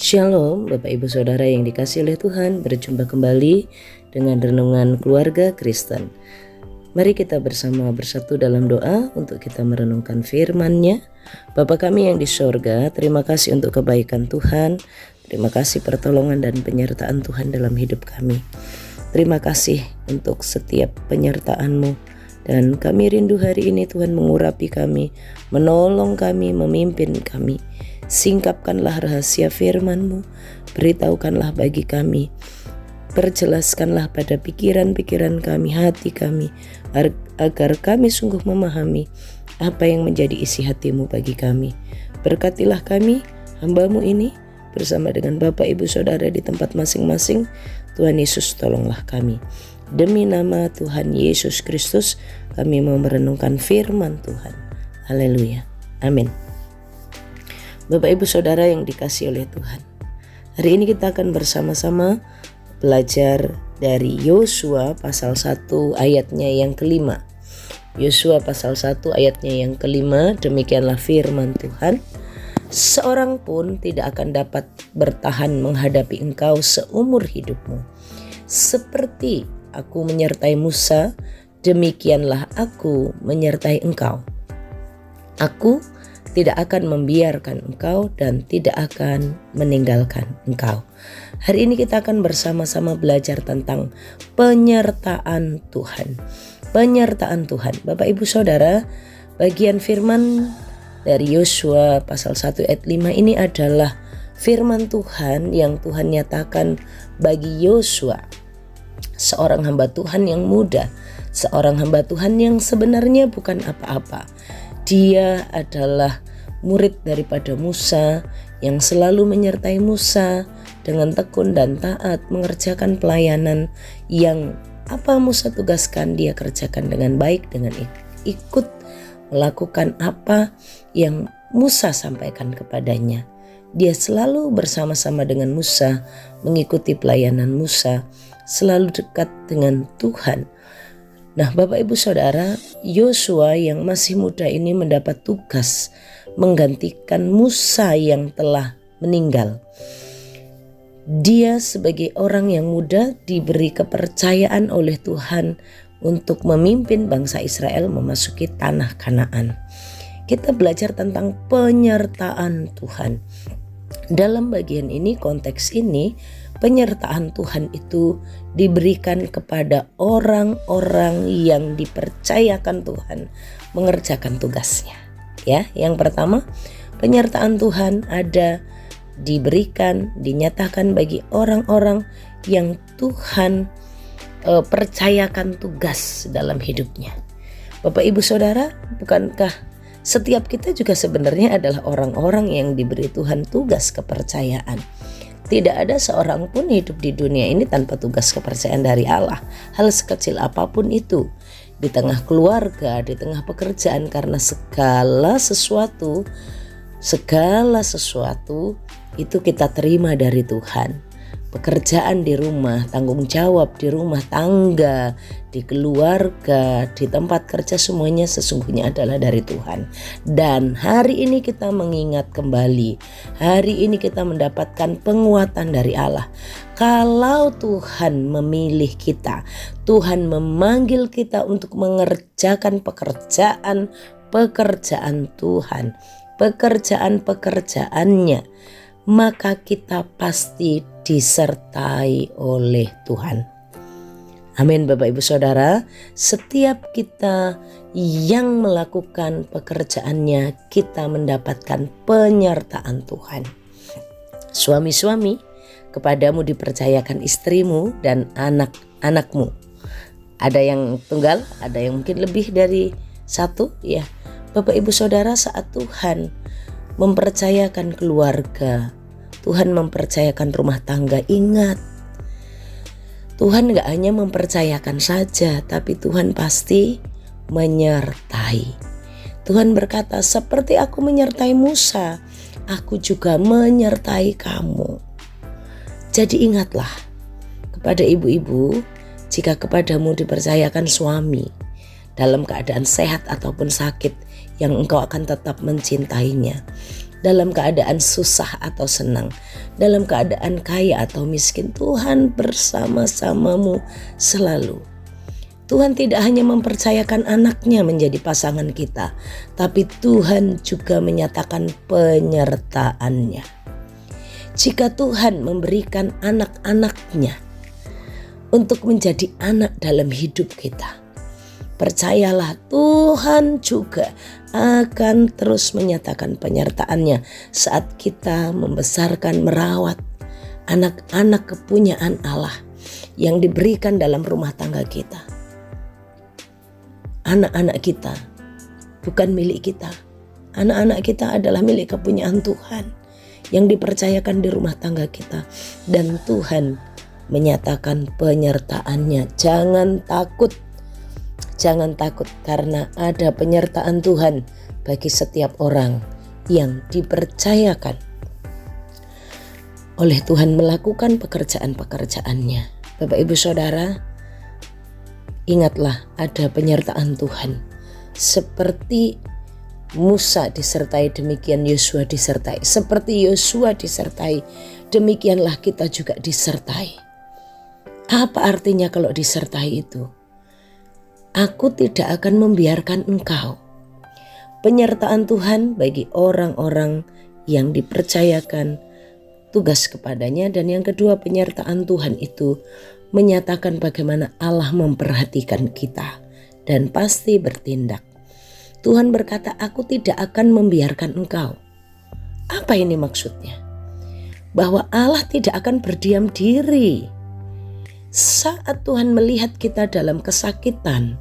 Shalom Bapak Ibu Saudara yang dikasihi oleh Tuhan, berjumpa kembali dengan Renungan Keluarga Kristen. Mari kita bersatu dalam doa untuk kita merenungkan firman-Nya. Bapa kami yang di sorga, terima kasih untuk kebaikan Tuhan, terima kasih pertolongan dan penyertaan Tuhan dalam hidup kami. Terima kasih untuk setiap penyertaan-Mu, dan kami rindu hari ini Tuhan mengurapi kami, menolong kami, memimpin kami. Singkapkanlah rahasia firman-Mu, beritahukanlah bagi kami, perjelaskanlah pada pikiran-pikiran kami, hati kami, agar kami sungguh memahami apa yang menjadi isi hati-Mu bagi kami. Berkatilah kami, hamba-Mu ini, bersama dengan Bapak Ibu Saudara di tempat masing-masing. Tuhan Yesus, tolonglah kami. Demi nama Tuhan Yesus Kristus, kami mau merenungkan firman Tuhan. Haleluya. Amin. Bapak Ibu Saudara yang dikasihi oleh Tuhan, hari ini kita akan bersama-sama belajar dari Yosua pasal 1 ayatnya yang kelima. Yosua pasal 1 ayatnya yang kelima, demikianlah firman Tuhan. Seorang pun tidak akan dapat bertahan menghadapi engkau seumur hidupmu. Seperti aku menyertai Musa, demikianlah aku menyertai engkau. Aku tidak akan membiarkan engkau dan tidak akan meninggalkan engkau. Hari ini kita akan bersama-sama belajar tentang penyertaan Tuhan. Penyertaan Tuhan. Bapak Ibu Saudara, bagian firman dari Yosua pasal 1 ayat 5 ini adalah firman Tuhan yang Tuhan nyatakan bagi Yosua, seorang hamba Tuhan yang muda, seorang hamba Tuhan yang sebenarnya bukan apa-apa. Dia adalah murid daripada Musa yang selalu menyertai Musa dengan tekun dan taat mengerjakan pelayanan yang apa Musa tugaskan dia kerjakan dengan baik, dengan ikut melakukan apa yang Musa sampaikan kepadanya. Dia selalu bersama-sama dengan Musa, mengikuti pelayanan Musa, selalu dekat dengan Tuhan. Nah, Bapak Ibu Saudara, Yosua yang masih muda ini mendapat tugas menggantikan Musa yang telah meninggal. Dia sebagai orang yang muda diberi kepercayaan oleh Tuhan untuk memimpin bangsa Israel memasuki tanah Kanaan. Kita belajar tentang penyertaan Tuhan. Dalam bagian ini, konteks ini, penyertaan Tuhan itu diberikan kepada orang-orang yang dipercayakan Tuhan mengerjakan tugasnya. Ya, yang pertama, penyertaan Tuhan diberikan, dinyatakan bagi orang-orang yang Tuhan percayakan tugas dalam hidupnya. Bapak Ibu Saudara, bukankah setiap kita juga sebenarnya adalah orang-orang yang diberi Tuhan tugas kepercayaan? Tidak ada seorang pun hidup di dunia ini tanpa tugas kepercayaan dari Allah. Hal sekecil apapun itu, di tengah keluarga, di tengah pekerjaan, karena segala sesuatu itu kita terima dari Tuhan. Pekerjaan di rumah, tanggung jawab di rumah tangga, di keluarga, di tempat kerja, semuanya sesungguhnya adalah dari Tuhan. Dan hari ini kita mengingat kembali, hari ini kita mendapatkan penguatan dari Allah. Kalau Tuhan memilih kita, Tuhan memanggil kita untuk mengerjakan pekerjaan Tuhan, pekerjaan-pekerjaannya, maka kita pasti disertai oleh Tuhan. Amin Bapak Ibu Saudara, setiap kita yang melakukan pekerjaannya, kita mendapatkan penyertaan Tuhan. Suami-suami, kepadamu dipercayakan istrimu dan anak-anakmu. Ada yang tunggal, ada yang mungkin lebih dari satu, ya. Bapak Ibu Saudara, saat Tuhan mempercayakan keluarga, Tuhan mempercayakan rumah tangga, ingat, Tuhan gak hanya mempercayakan saja, tapi Tuhan pasti menyertai. Tuhan berkata, seperti aku menyertai Musa, aku juga menyertai kamu. Jadi ingatlah, kepada ibu-ibu, jika kepadamu dipercayakan suami dalam keadaan sehat ataupun sakit, yang engkau akan tetap mencintainya. dalam keadaan susah atau senang, dalam keadaan kaya atau miskin, Tuhan bersama-samamu selalu. Tuhan tidak hanya mempercayakan anaknya menjadi pasangan kita, tapi Tuhan juga menyatakan penyertaannya. Jika Tuhan memberikan anak-anaknya untuk menjadi anak dalam hidup kita, percayalah Tuhan juga akan terus menyatakan penyertaannya saat kita membesarkan, merawat anak-anak kepunyaan Allah yang diberikan dalam rumah tangga kita. Anak-anak kita bukan milik kita. Anak-anak kita adalah milik kepunyaan Tuhan yang dipercayakan di rumah tangga kita. Dan Tuhan menyatakan penyertaannya. Jangan takut. Jangan takut karena ada penyertaan Tuhan bagi setiap orang yang dipercayakan oleh Tuhan melakukan pekerjaan-pekerjaannya. Bapak Ibu Saudara, ingatlah ada penyertaan Tuhan. Seperti Musa disertai, demikian Yosua disertai. Seperti Yosua disertai, demikianlah kita juga disertai. Apa artinya kalau disertai itu? Aku tidak akan membiarkan engkau. Penyertaan Tuhan bagi orang-orang yang dipercayakan tugas kepadanya. Dan yang kedua, penyertaan Tuhan itu menyatakan bagaimana Allah memperhatikan kita dan pasti bertindak. Tuhan berkata, aku tidak akan membiarkan engkau. Apa ini maksudnya? Bahwa Allah tidak akan berdiam diri. Saat Tuhan melihat kita dalam kesakitan,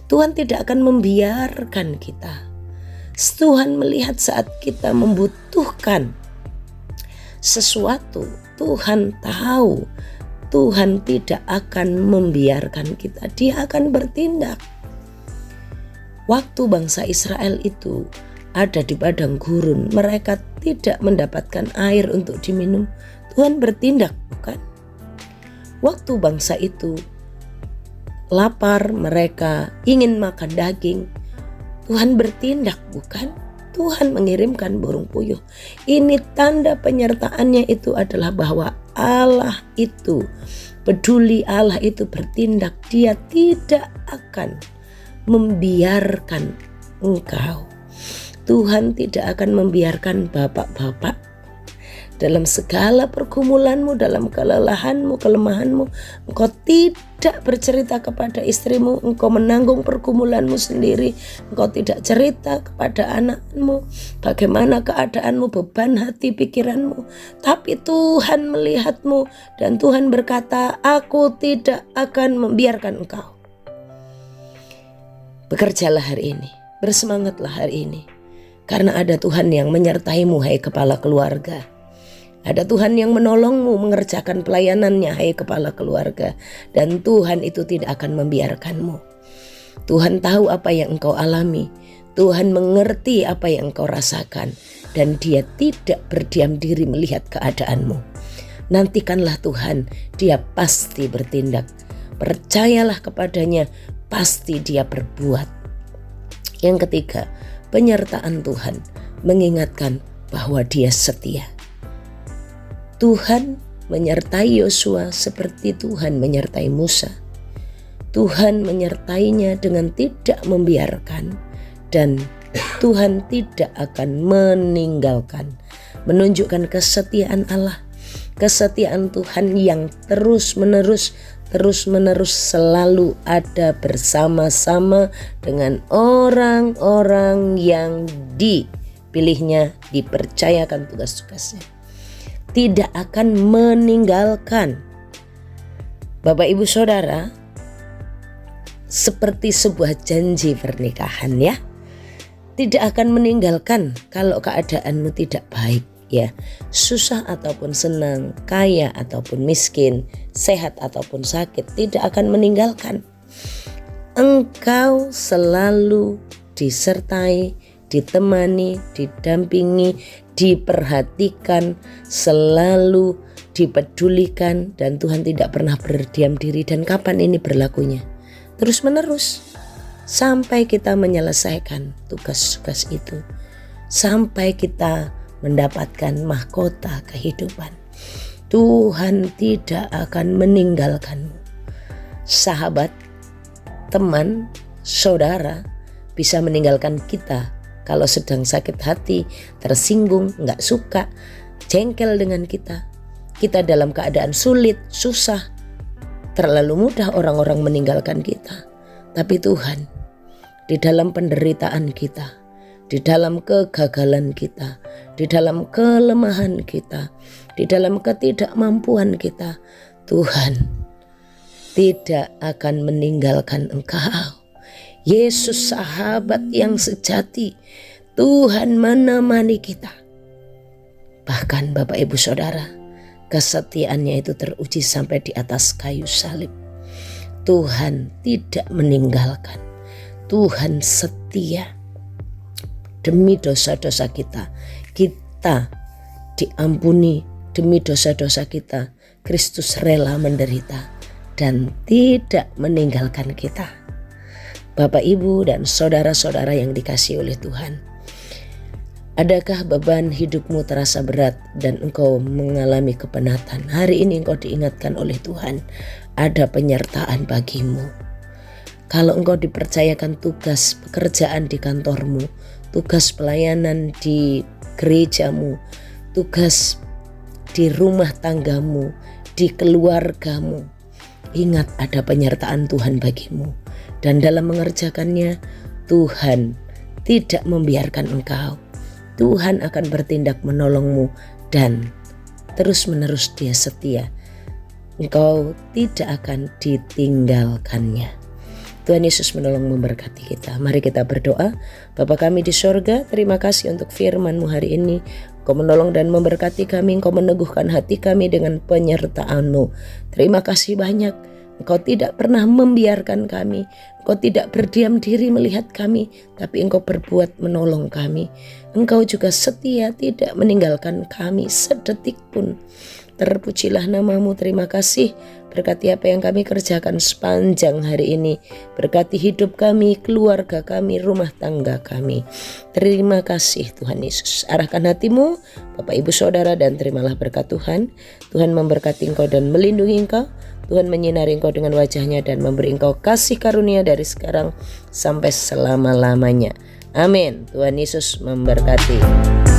Tuhan tidak akan membiarkan kita. Tuhan melihat saat kita membutuhkan sesuatu, Tuhan tahu Tuhan tidak akan membiarkan kita. Dia akan bertindak. Waktu bangsa Israel itu ada di padang gurun, mereka tidak mendapatkan air untuk diminum, Tuhan bertindak, bukan? Waktu bangsa itu lapar, mereka ingin makan daging, Tuhan bertindak, bukan? Tuhan mengirimkan burung puyuh. Ini tanda penyertaannya itu adalah bahwa Allah itu peduli, Allah itu bertindak. Dia tidak akan membiarkan engkau. Tuhan tidak akan membiarkan bapak-bapak dalam segala pergumulanmu, dalam kelelahanmu, kelemahanmu. Engkau tidak bercerita kepada istrimu, engkau menanggung pergumulanmu sendiri. Engkau tidak cerita kepada anakmu bagaimana keadaanmu, beban hati, pikiranmu. Tapi Tuhan melihatmu dan Tuhan berkata, aku tidak akan membiarkan engkau. Bekerjalah hari ini, bersemangatlah hari ini. Karena ada Tuhan yang menyertaimu, hai kepala keluarga. Ada Tuhan yang menolongmu mengerjakan pelayanannya, hai kepala keluarga. Dan Tuhan itu tidak akan membiarkanmu. Tuhan tahu apa yang engkau alami. Tuhan mengerti apa yang engkau rasakan. Dan Dia tidak berdiam diri melihat keadaanmu. Nantikanlah Tuhan, Dia pasti bertindak. Percayalah kepadanya, pasti Dia berbuat. Yang ketiga, penyertaan Tuhan mengingatkan bahwa Dia setia. Tuhan menyertai Yosua seperti Tuhan menyertai Musa. Tuhan menyertainya dengan tidak membiarkan, dan Tuhan tidak akan meninggalkan. Menunjukkan kesetiaan Allah, kesetiaan Tuhan yang terus-menerus selalu ada bersama-sama dengan orang-orang yang dipilihnya, dipercayakan tugas-tugasnya. Tidak akan meninggalkan. Bapak Ibu Saudara, seperti sebuah janji pernikahan ya. Tidak akan meninggalkan kalau keadaanmu tidak baik ya. Susah ataupun senang, kaya ataupun miskin, sehat ataupun sakit, tidak akan meninggalkan. Engkau selalu disertai, ditemani, didampingi, diperhatikan, selalu dipedulikan, dan Tuhan tidak pernah berdiam diri. Dan kapan ini berlakunya? Terus menerus sampai kita menyelesaikan tugas-tugas itu, sampai kita mendapatkan mahkota kehidupan. Tuhan tidak akan meninggalkanmu. Sahabat, teman, saudara bisa meninggalkan kita kalau sedang sakit hati, tersinggung, gak suka, jengkel dengan kita. Kita dalam keadaan sulit, susah. Terlalu mudah orang-orang meninggalkan kita. Tapi Tuhan, di dalam penderitaan kita, di dalam kegagalan kita, di dalam kelemahan kita, di dalam ketidakmampuan kita, Tuhan tidak akan meninggalkan engkau. Yesus sahabat yang sejati, Tuhan menemani kita. Bahkan Bapak Ibu Saudara, kesetiaannya itu teruji sampai di atas kayu salib. Tuhan tidak meninggalkan. Tuhan setia. Demi dosa-dosa kita, kita diampuni. Demi dosa-dosa kita, Kristus rela menderita dan tidak meninggalkan kita. Bapak, Ibu, dan saudara-saudara yang dikasihi oleh Tuhan, adakah beban hidupmu terasa berat dan engkau mengalami kepenatan? Hari ini engkau diingatkan oleh Tuhan, ada penyertaan bagimu. Kalau engkau dipercayakan tugas pekerjaan di kantormu, tugas pelayanan di gerejamu, tugas di rumah tanggamu, di keluargamu, ingat ada penyertaan Tuhan bagimu. Dan dalam mengerjakannya, Tuhan tidak membiarkan engkau. Tuhan akan bertindak menolongmu dan terus-menerus Dia setia. Engkau tidak akan ditinggalkannya. Tuhan Yesus menolong memberkati kita. Mari kita berdoa. Bapa kami di sorga, terima kasih untuk firman-Mu hari ini. Engkau menolong dan memberkati kami. Engkau meneguhkan hati kami dengan penyertaan-Mu. Terima kasih banyak. Engkau tidak pernah membiarkan kami. Engkau tidak berdiam diri melihat kami, tapi Engkau berbuat menolong kami. Engkau juga setia, tidak meninggalkan kami sedetik pun. Terpujilah nama-Mu, terima kasih. Berkati apa yang kami kerjakan sepanjang hari ini. Berkati hidup kami, keluarga kami, rumah tangga kami. Terima kasih Tuhan Yesus. Arahkan hatimu, Bapak Ibu Saudara, dan terimalah berkat Tuhan. Tuhan memberkati engkau dan melindungi engkau. Tuhan menyinari engkau dengan wajahnya dan memberi engkau kasih karunia dari sekarang sampai selama-lamanya. Amin. Tuhan Yesus memberkati.